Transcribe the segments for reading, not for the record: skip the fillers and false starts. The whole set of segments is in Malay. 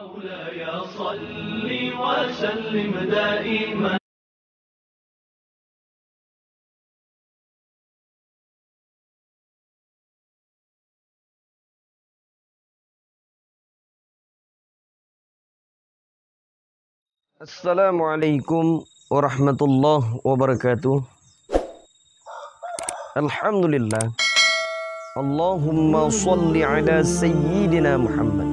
مولاي صل وسلم دائما. Assalamualaikum warahmatullahi wabarakatuh. Alhamdulillah. Allahumma salli ala sayyidina Muhammad.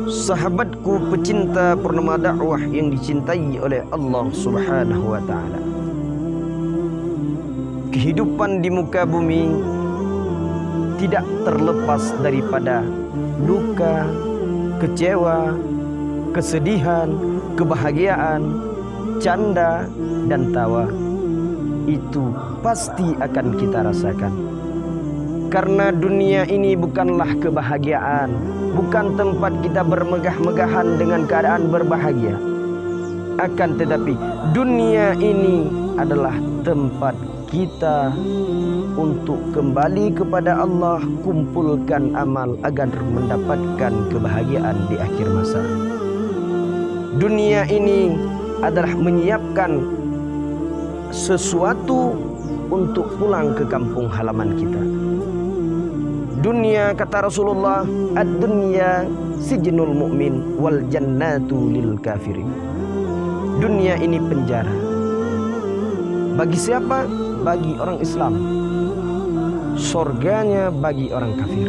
Sahabatku pecinta purnama dakwah yang dicintai oleh Allah Subhanahu wa taala. Kehidupan di muka bumi tidak terlepas daripada duka, kecewa, kesedihan, kebahagiaan, canda, dan tawa. Itu pasti akan kita rasakan. Karena dunia ini bukanlah kebahagiaan, bukan tempat kita bermegah-megahan dengan keadaan berbahagia. Akan tetapi dunia ini adalah tempat kita untuk kembali kepada Allah, kumpulkan amal agar mendapatkan kebahagiaan di akhir masa. Dunia ini adalah menyiapkan sesuatu untuk pulang ke kampung halaman kita. Dunia, kata Rasulullah, ad-dunya sijnul mu'min wal jannatu lil kafirin. Dunia ini penjara. Bagi siapa? Bagi orang Islam. Surganya bagi orang kafir.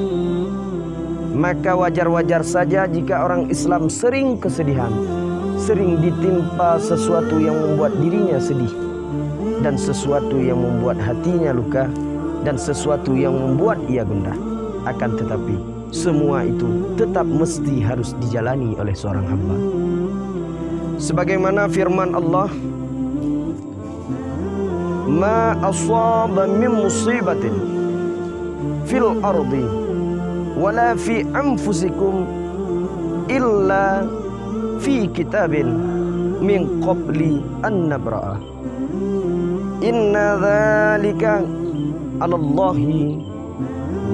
Maka wajar-wajar saja jika orang Islam sering kesedihan, sering ditimpa sesuatu yang membuat dirinya sedih, dan sesuatu yang membuat hatinya luka, dan sesuatu yang membuat ia gundah. Akan tetapi semua itu tetap mesti harus dijalani oleh seorang hamba. Sebagaimana firman Allah, ma asaba min musibatin fil ardi wala fi anfusikum illa fi kitabin min qabli an nabra'a inna dzalika 'ala Allahi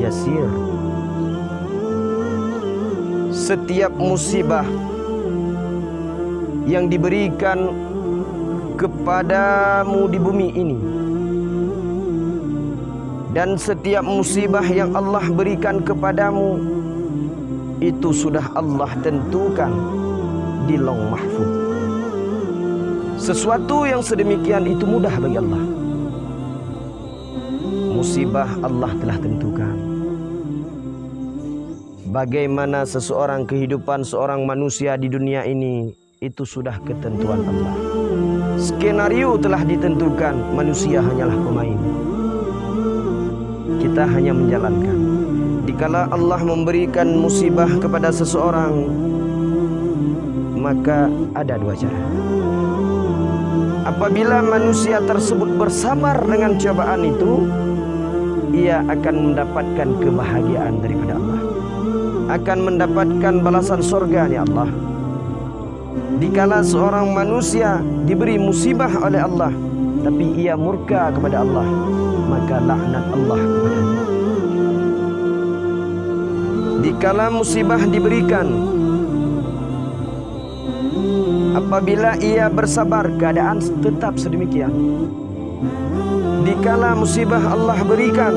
yasir. Setiap musibah yang diberikan kepadamu di bumi ini, dan setiap musibah yang Allah berikan kepadamu, itu sudah Allah tentukan di Lauh Mahfuz. Sesuatu yang sedemikian itu mudah bagi Allah. Musibah Allah telah tentukan. Bagaimana seseorang, kehidupan seorang manusia di dunia ini, itu sudah ketentuan Allah. Skenario telah ditentukan, manusia hanyalah pemain. Kita hanya menjalankan. Dikala Allah memberikan musibah kepada seseorang, maka ada dua cara. Apabila manusia tersebut bersabar dengan cobaan itu, ia akan mendapatkan kebahagiaan daripada Allah, akan mendapatkan balasan surga-Nya Allah. Dikala seorang manusia diberi musibah oleh Allah, tapi ia murka kepada Allah, maka laknat Allah kepadanya. Dikala musibah diberikan, apabila ia bersabar, keadaan tetap sedemikian. Dikala musibah Allah berikan,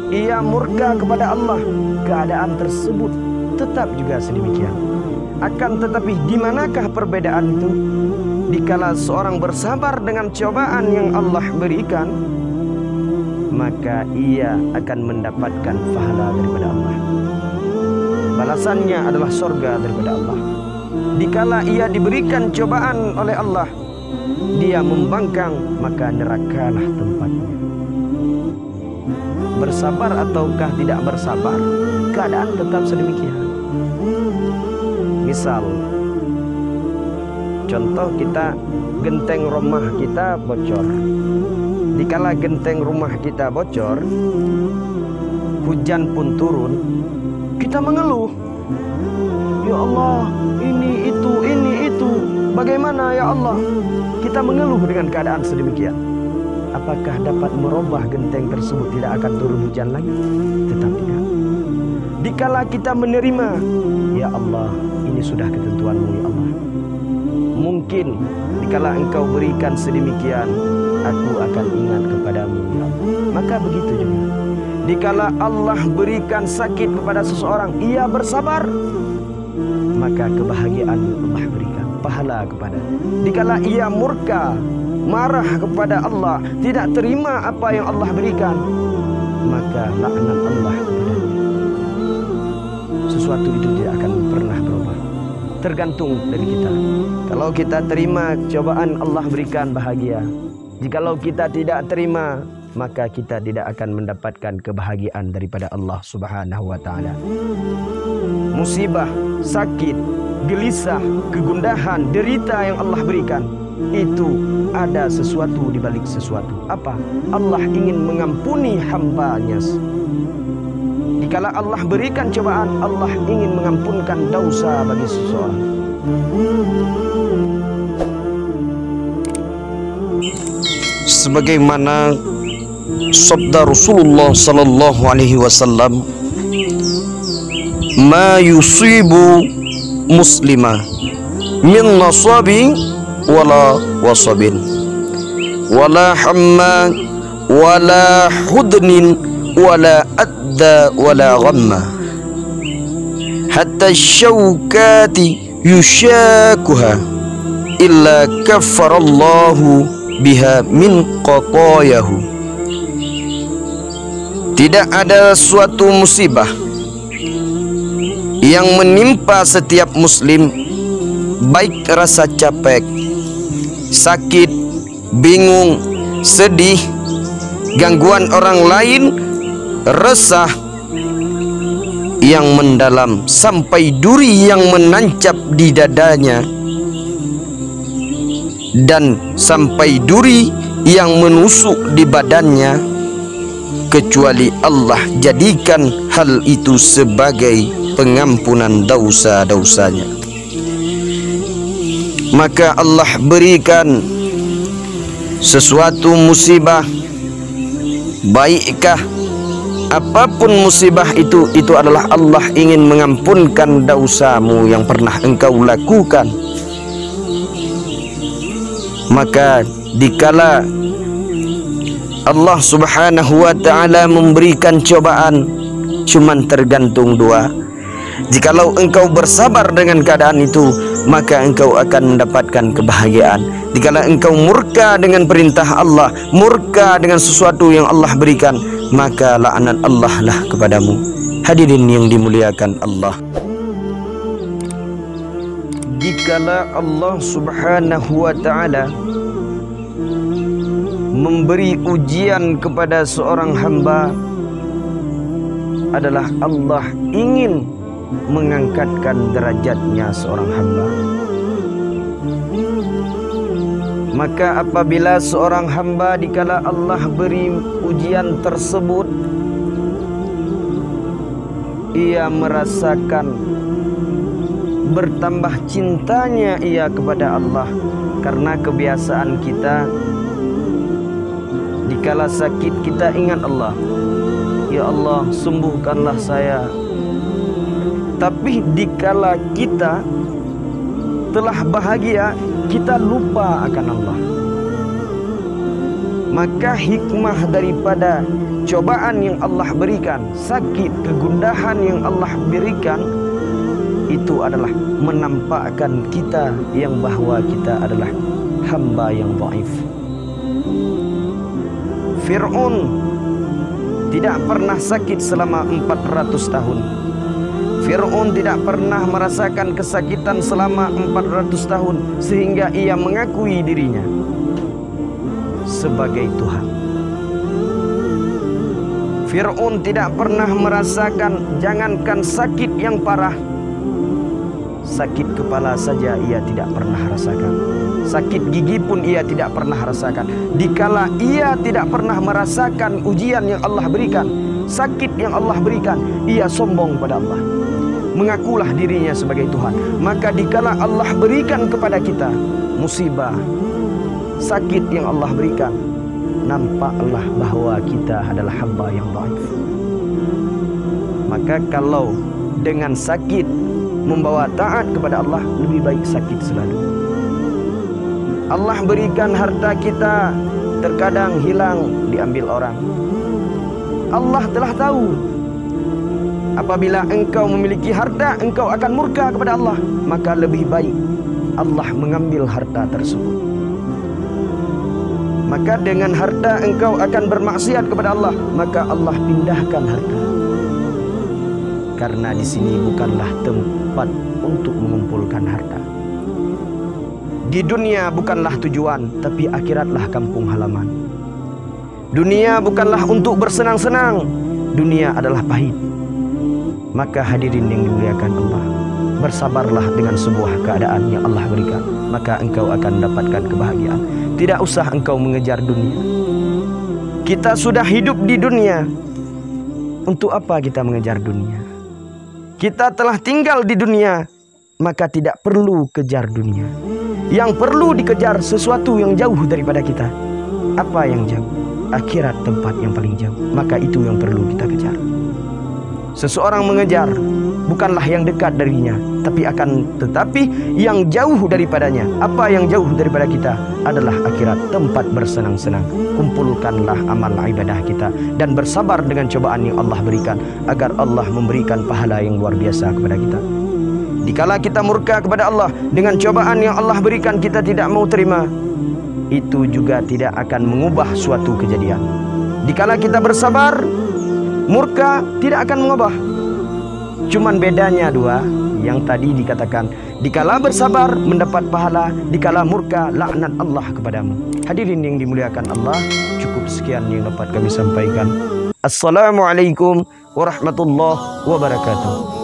ia murka kepada Allah, keadaan tersebut tetap juga sedemikian. Akan tetapi di manakah perbedaan itu? Dikala seorang bersabar dengan cobaan yang Allah berikan, maka ia akan mendapatkan pahala daripada Allah. Balasannya adalah surga daripada Allah. Dikala ia diberikan cobaan oleh Allah, dia membangkang, maka nerakalah tempatnya. Bersabar ataukah tidak bersabar, keadaan tetap sedemikian. Misal, contoh, kita genteng rumah kita bocor. Dikala genteng rumah kita bocor, hujan pun turun, kita mengeluh, ya Allah, ini itu, bagaimana ya Allah? Kita mengeluh dengan keadaan sedemikian. Apakah dapat merubah genteng tersebut tidak akan turun hujan lagi? Tetap tidak. Dikala kita menerima, ya Allah, ini sudah ketentuan-Mu ya Allah. Mungkin dikala Engkau berikan sedemikian, aku akan ingat kepadamu ya Allah. Maka begitu juga, dikala Allah berikan sakit kepada seseorang, ia bersabar, maka kebahagiaan Allah berikan pahala kepada. Dikala ia murka, marah kepada Allah, tidak terima apa yang Allah berikan, maka laknat Allah kepadanya. Sesuatu itu tidak akan pernah berubah, tergantung dari kita. Kalau kita terima cobaan, Allah berikan bahagia. Jikalau kita tidak terima, maka kita tidak akan mendapatkan kebahagiaan daripada Allah Subhanahu wa taala. Musibah, sakit, gelisah, kegundahan, derita yang Allah berikan, itu ada sesuatu di balik sesuatu. Apa? Allah ingin mengampuni hamba-Nya. Dikala Allah berikan cobaan, Allah ingin mengampunkan dosa bagi seseorang. Sebagaimana sabda Rasulullah sallallahu alaihi wasallam, "Ma yusibu muslima min nasabi wala wasabin wala hamma wala hudnin wala adda wala ghamma hatta syawkati yushakuha illa kaffarallahu biha min qatayahu." Tidak ada suatu musibah yang menimpa setiap muslim, baik rasa capek, sakit, bingung, sedih, gangguan orang lain, resah yang mendalam, sampai duri yang menancap di dadanya, dan sampai duri yang menusuk di badannya, kecuali Allah jadikan hal itu sebagai pengampunan dosa-dosanya. Maka Allah berikan sesuatu musibah, baikkah apapun musibah itu adalah Allah ingin mengampunkan dosamu yang pernah engkau lakukan. Maka dikala Allah Subhanahu wa ta'ala memberikan cobaan, cuman tergantung dua. Jikalau engkau bersabar dengan keadaan itu, maka engkau akan mendapatkan kebahagiaan. Jikalau engkau murka dengan perintah Allah, murka dengan sesuatu yang Allah berikan, maka laknat Allah lah kepadamu. Hadirin yang dimuliakan Allah, dikala Allah Subhanahu wa ta'ala memberi ujian kepada seorang hamba, adalah Allah ingin mengangkatkan derajatnya seorang hamba. Maka apabila seorang hamba dikala Allah beri ujian tersebut, ia merasakan bertambah cintanya ia kepada Allah. Karena kebiasaan kita, dikala sakit kita ingat Allah, ya Allah sembuhkanlah saya. Tapi dikala kita telah bahagia, kita lupa akan Allah. Maka hikmah daripada cobaan yang Allah berikan, sakit, kegundahan yang Allah berikan, itu adalah menampakkan kita yang bahwa kita adalah hamba yang dhaif. Fir'aun tidak pernah sakit selama 400 tahun. Fir'aun tidak pernah merasakan kesakitan selama 400 tahun, sehingga ia mengakui dirinya sebagai Tuhan. Fir'aun tidak pernah merasakan, jangankan sakit yang parah, sakit kepala saja ia tidak pernah rasakan. Sakit gigi pun ia tidak pernah rasakan. Dikala ia tidak pernah merasakan ujian yang Allah berikan, sakit yang Allah berikan, ia sombong pada Allah, mengakulah dirinya sebagai Tuhan. Maka dikala Allah berikan kepada kita musibah, sakit yang Allah berikan, nampaklah bahwa kita adalah hamba yang dhaif. Maka Maka kalau dengan sakit membawa taat kepada Allah, lebih baik sakit selalu. Allah berikan harta kita, terkadang hilang, diambil orang. Allah telah tahu apabila engkau memiliki harta, engkau akan murka kepada Allah, maka lebih baik Allah mengambil harta tersebut. Maka dengan harta engkau akan bermaksiat kepada Allah, maka Allah pindahkan harta. Karena di sini bukanlah tempat untuk mengumpulkan harta. Di dunia bukanlah tujuan, tapi akhiratlah kampung halaman. Dunia bukanlah untuk bersenang-senang, dunia adalah pahit. Maka hadirin yang dimuliakan Allah, bersabarlah dengan sebuah keadaan yang Allah berikan, maka engkau akan mendapatkan kebahagiaan. Tidak usah engkau mengejar dunia. Kita sudah hidup di dunia, untuk apa kita mengejar dunia? Kita telah tinggal di dunia, maka tidak perlu kejar dunia. Yang perlu dikejar sesuatu yang jauh daripada kita. Apa yang jauh? Akhirat, tempat yang paling jauh. Maka itu yang perlu kita kejar. Seseorang mengejar bukanlah yang dekat darinya, tetapi yang jauh daripadanya. Apa yang jauh daripada kita adalah akhirat, tempat bersenang-senang. Kumpulkanlah amal ibadah kita dan bersabar dengan cobaan yang Allah berikan, agar Allah memberikan pahala yang luar biasa kepada kita. Dikala kita murka kepada Allah dengan cobaan yang Allah berikan, kita tidak mau terima, itu juga tidak akan mengubah suatu kejadian. Dikala kita bersabar, murka tidak akan mengubah. Cuman bedanya dua, yang tadi dikatakan, dikala bersabar mendapat pahala, dikala murka laknat Allah kepadamu. Hadirin yang dimuliakan Allah, cukup sekian yang dapat kami sampaikan. Assalamualaikum warahmatullahi wabarakatuh.